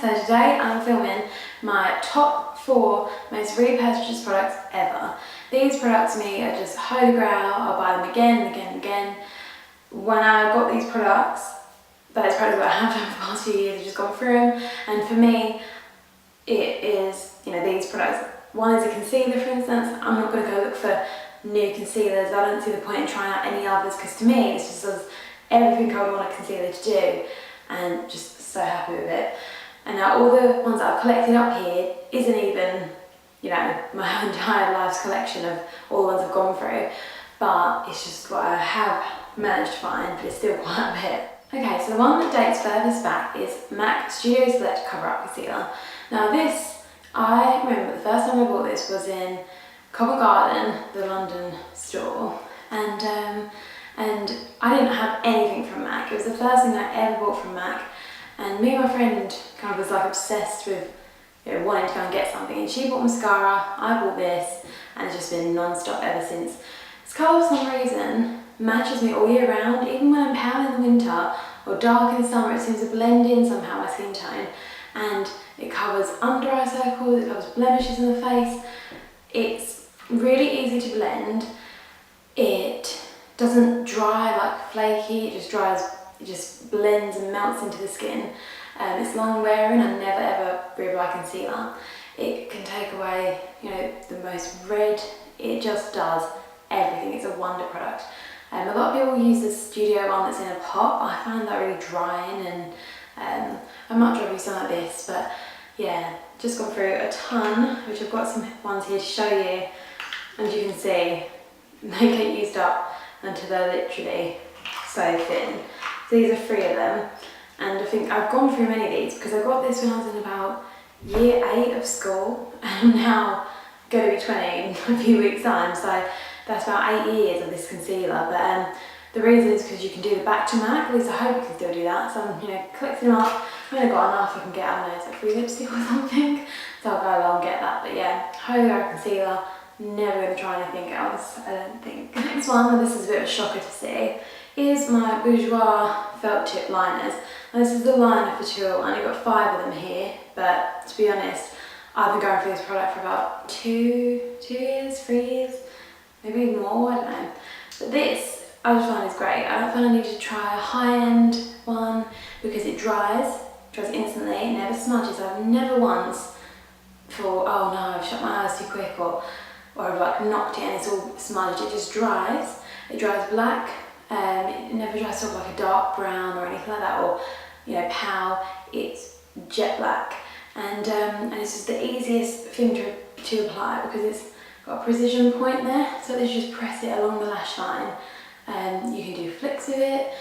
so today I'm filming my top 4 most repurchased products ever. These products to me are just holy grail. I'll buy them again and again and again. When I got these products, those products that I have done for the past few years, I've just gone through them, and for me it is, these products. One is a concealer, for instance. I'm not going to go look for new concealers. I don't see the point in trying out any others, because to me this just does everything I would want a concealer to do, and just so happy with it. And now all the ones that I've collected up here isn't even, my entire life's collection of all the ones I've gone through, but it's just what I have managed to find, but it's still quite a bit. Okay, so the one that dates furthest back is MAC Studio Select Cover Up Concealer. Now this, I remember the first time I bought this was in Covent Garden, the London store, and I didn't have anything from MAC. It was the first thing I ever bought from MAC, and me and my friend kind of was like obsessed with wanting to go and get something, and she bought mascara, I bought this, and it's just been non-stop ever since. This colour for some reason matches me all year round, even when I'm pale in the winter or dark in the summer. It seems to blend in somehow my skin tone, and it covers under eye circles, it covers blemishes in the face. It's really easy to blend. It doesn't dry like flaky, it just blends and melts into the skin. It's long wearing. I never ever reapply concealer. It can take away, the most red. It just does everything. It's a wonder product. A lot of people use the Studio one that's in a pot. I find that really drying, and I'd much rather use something like this. But yeah, just gone through a ton, which I've got some ones here to show you. And you can see they get used up until they're literally so thin. So these are 3 of them, and I think I've gone through many of these because I got this when I was in about year 8 of school, and I'm now going to be 20 in a few weeks' time, so that's about 8 years of this concealer. But the reason is because you can do the back to MAC. At least I hope you can still do that. So I'm collecting them up. I've only got enough I can get, I don't know, it's like free lipstick or something, so I'll go along and get that. But yeah, holy grail concealer. Never going to try anything else, I don't think. The next one, and this is a bit of a shocker to see, is my Bourjois felt tip liners. Now this is the liner for 2. I only got 5 of them here, but to be honest, I've been going through this product for about 2 years, 3 years, maybe even more, I don't know. But this, I just find is great. I don't find I need to try a high-end one because it dries instantly, it never smudges. I've never once thought, oh no, I've shut my eyes too quick, or I've like knocked it and it's all smudged. It just dries. It dries black. It never dries sort of like a dark brown or anything like that, or pale. It's jet black, and it's just the easiest thing to apply because it's got a precision point there. So you just press it along the lash line. You can do flicks with it.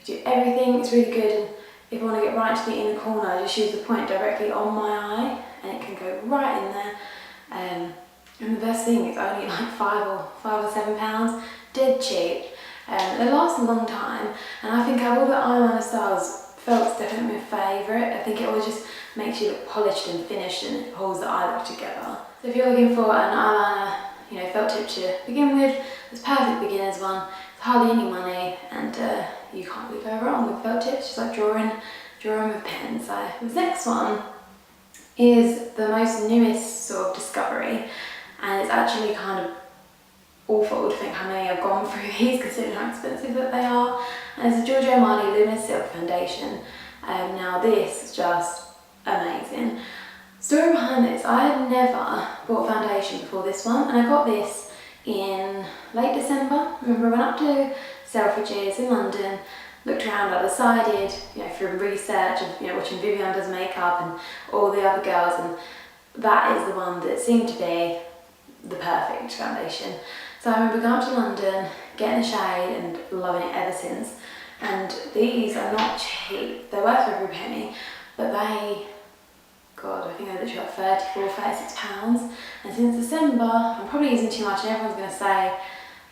You do everything. It's really good. And if I want to get right to the inner corner, I just use the point directly on my eye, and it can go right in there. And the best thing, it's only like £5 or £7, dead cheap. They last a long time, and I think out of all the eyeliner styles, felt's definitely my favourite. I think it always just makes you look polished and finished, and it holds the eye look together. So if you're looking for an eyeliner, felt tip to begin with, it's a perfect beginner's one. It's hardly any money, and you can't really go wrong with felt tips. Just like drawing with pen. So the next one is the most newest sort of discovery. And it's actually kind of awful to think how many I've gone through these, considering how expensive that they are. And it's a Giorgio Armani Luminous Silk Foundation. Now this is just amazing. Story behind this, I had never bought foundation before this one, and I got this in late December. Remember, I went up to Selfridges in London, looked around, I decided, through research of watching Vivienne Does Makeup and all the other girls, and that is the one that seemed to be the perfect foundation. So I remember going up to London, getting a shade, and loving it ever since. And these are not cheap. They're worth every penny, but I think they're literally like £34, £36. And since December, I'm probably using too much, and everyone's going to say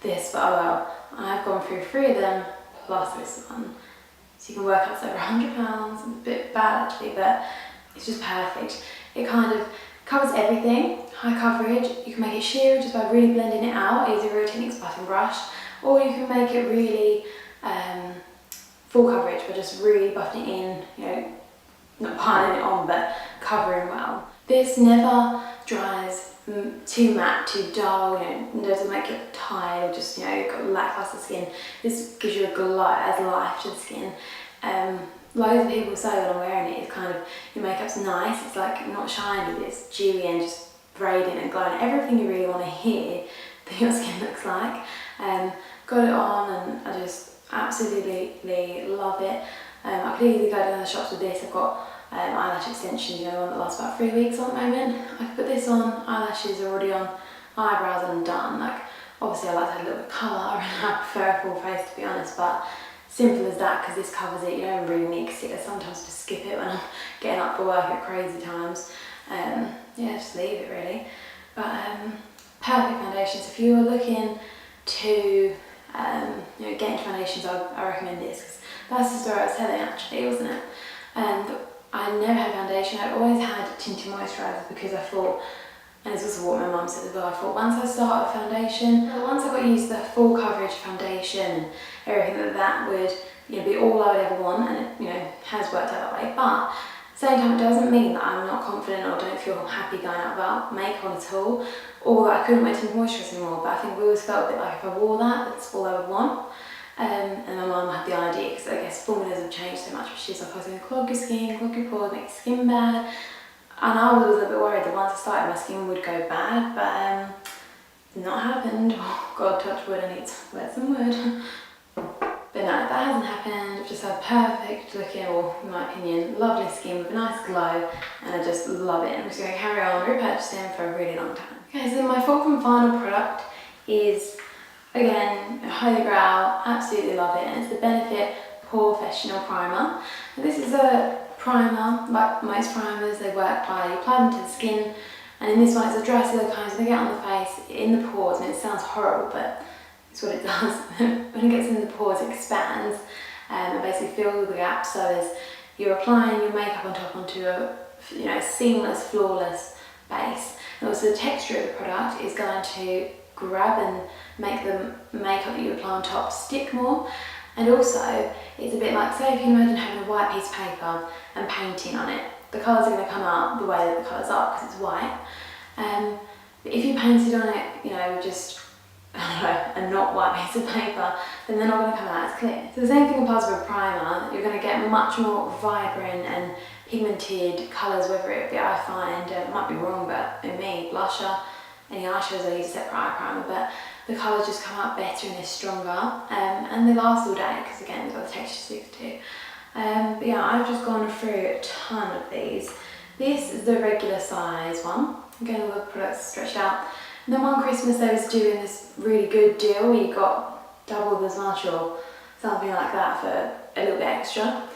this, but oh well. I've gone through 3 of them, plus this one. So you can work out it's over £100. It's a bit bad actually, but it's just perfect. It kind of covers everything, high coverage. You can make it sheer just by really blending it out, either a Techniques buffing brush, or you can make it really full coverage by just really buffing it in, not piling it on, but covering well. This never dries too matte, too dull, doesn't make it tired or just, you've got lackluster skin. This gives you a glow, adds life to the skin. Loads of people say when I'm wearing it, it's kind of, your makeup's nice, it's like not shiny, but it's dewy and just radiant and glowing. Everything you really want to hear that your skin looks like. Got it on and I just absolutely love it. I could easily go down the shops with this. I've got eyelash extensions, one that lasts about 3 weeks at the moment. I could put this on, eyelashes are already on, eyebrows and done. Like, obviously I like to have a little bit of colour and I prefer a full face, to be honest, but simple as that, because this covers it. You don't really need concealer. Sometimes just skip it when I'm getting up for work at crazy times. Yeah, just leave it really. But perfect foundations. If you were looking to get into foundations, I recommend this, because that's the story I was telling actually, wasn't it? I never had foundation. I'd always had tinted moisturiser because I thought, and this was what my mum said as well, I thought once I start a foundation, once I got used to the full coverage foundation and everything that would be all I would ever want, and it has worked out that way. But at the same time, it doesn't mean that I'm not confident or don't feel happy going out without makeup on at all, or that I couldn't wear tinted moisturiser anymore. But I think we always felt a bit like if I wore that, that's all I would want. And my mum had the idea, because I guess formulas have changed so much, but she's like, I was going to clog your skin, clog your pores, make your skin bad. And I was a little bit worried that once I started, my skin would go bad, but not happened. Oh, God, touch wood, I need to wear some wood. But no, that hasn't happened. I've just had perfect looking, or in my opinion, lovely skin with a nice glow, and I just love it. I'm just going to carry on repurchasing for a really long time. Okay, so my fourth and final product is, again, Holy Grail, absolutely love it, and it's the Benefit Professional Primer. Now, this is a primer, like most primers, they work by you apply them to the skin, and in this one it's a dry silicone, so they get on the face, in the pores, and it sounds horrible, but it's what it does. When it gets in the pores, it expands and basically fills the gaps, so as you're applying your makeup on top onto a seamless, flawless base. And also the texture of the product is going to grab and make the makeup that you apply on top stick more. And also, it's a bit like, say if you imagine having a white piece of paper and painting on it, the colours are going to come out the way that the colours are because it's white. But if you painted on it, just, a not white piece of paper, then they're not going to come out as clear. So the same thing applies with a primer. You're going to get much more vibrant and pigmented colours, whether it be, I find, it might be wrong, but in me, blusher, any eyeshadows I use a separate eye primer, but the colours just come out better and they're stronger, and they last all day because again they've got the texture sticks too. But yeah, I've just gone through a ton of these. This is the regular size one. Again, all the products stretched out. And then one Christmas they was doing this really good deal where you got double as much or something like that for a little bit extra.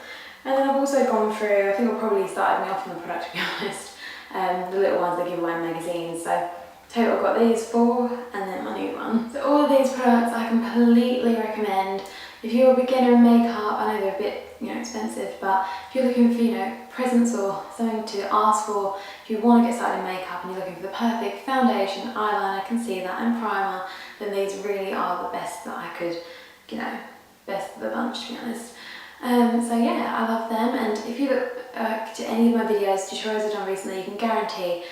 And then I've also gone through, I think what probably started me off on the product, to be honest, the little ones they give away in magazines. So total I've got these 4 and then my new one. So all of these products I completely recommend. If you're a beginner in makeup, I know they're a bit expensive, but if you're looking for presents or something to ask for, if you want to get started in makeup and you're looking for the perfect foundation, eyeliner, concealer and primer, then these really are the best that I could, best of the bunch, to be honest. So yeah, I love them, and if you look to any of my videos, tutorials I've done recently, you can guarantee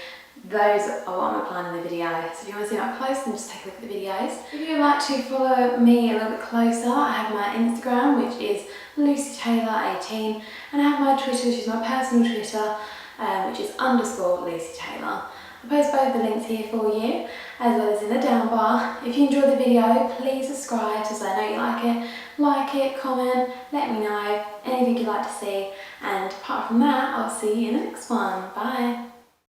those are what I'm applying in the video. So if you want to see them up close, then just take a look at the videos. If you'd like to follow me a little bit closer, I have my Instagram, which is LucyTaylor18, and I have my Twitter, which is my personal Twitter, which is _LucyTaylor. I post both the links here for you, as well as in the down bar. If you enjoyed the video, please subscribe so I know you like it. Like it, comment, let me know anything you'd like to see, and apart from that, I'll see you in the next one. Bye!